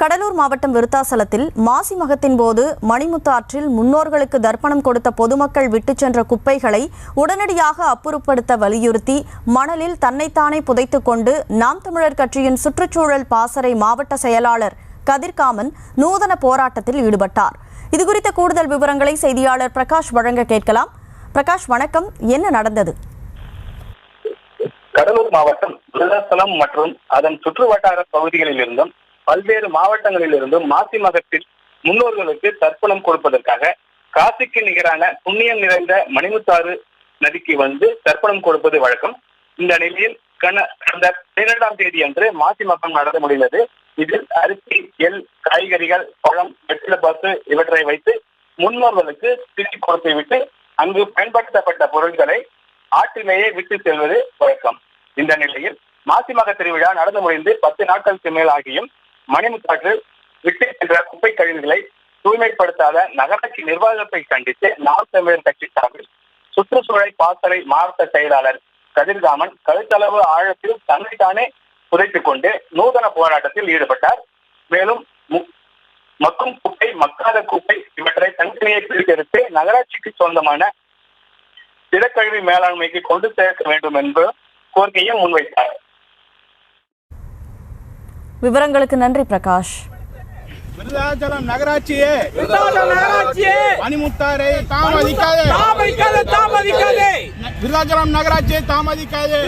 கடலூர் மாவட்டம் விருத்தாசலத்தில் மாசி மகத்தின் போது மணிமுத்து ஆற்றில் முன்னோர்களுக்கு தர்ப்பணம் கொடுத்த பொதுமக்கள் விட்டுச் சென்ற குப்பைகளை உடனடியாக அப்புறப்படுத்த வலியுறுத்தி மணலில் தன்னைத்தானே புதைத்துக் கொண்டு நாம் தமிழர் கட்சியின் சுற்றுச்சூழல் பாசறை மாவட்ட செயலாளர் கதிர்காமன் நூதன போராட்டத்தில் ஈடுபட்டார். இதுகுறித்த கூடுதல் விவரங்களை செய்தியாளர் பிரகாஷ் வழங்க கேட்கலாம். பிரகாஷ், வணக்கம். என்ன நடந்தது? கடலூர் மாவட்டம் விருத்தாசலம் மற்றும் அதன் சுற்றுவட்டார பகுதிகளில் இருந்தும் பல்வேறு மாவட்டங்களில் இருந்தும் மாசி மகத்தில் முன்னோர்களுக்கு தர்ப்பணம் கொடுப்பதற்காக காசிக்கு நிகரான புண்ணியம் நிறைந்த மணிமுத்தாறு நதிக்கு வந்து தர்ப்பணம் கொடுப்பது வழக்கம். இந்த நிலையில் கடந்த 12ஆம் தேதி அன்று மாசி மகம் நடந்து முடிந்தது. இதில் அரிசி, எள், காய்கறிகள், பழம், வெற்றிலை பாக்கு இவற்றை வைத்து முன்னோர்களுக்கு திருச்சி கொடுத்து விட்டு அங்கு பயன்படுத்தப்பட்ட பொருட்களை ஆற்றிலேயே விட்டு செல்வது வழக்கம். இந்த நிலையில் மாசி மக திருவிழா நடந்து முடிந்து 10 நாட்களுக்கு மேல் ஆகியும் மணிமுத்தாற்றில் விட்டு சென்ற குப்பை கழிவுகளை தூய்மைப்படுத்தாத நகராட்சி நிர்வாகத்தை கண்டித்து நாம் தமிழர் கட்சி சார்பில் சுற்றுச்சூழல் பாசறை மாவட்ட செயலாளர் கதிர்காமன் கழுத்தளவு ஆழத்தில் தன்னைத்தானே புதைத்துக் கொண்டு நூதன போராட்டத்தில் ஈடுபட்டார். மேலும் மக்கும் குப்பை, மக்காத குப்பை இவற்றை தனித்தனியை பிரித்தெடுத்து நகராட்சிக்கு சொந்தமான திடக்கழிவு மேலாண்மைக்கு கொண்டு சேர்க்க வேண்டும் என்று கோரிக்கையை முன்வைத்தார். விவரங்களுக்கு நன்றி பிரகாஷ். விருத்தாச்சலம் நகராட்சியே மணிமுத்தாரை தாமதிக்காதே. விருத்தாச்சலம் நகராட்சியை தாமதிக்காதே.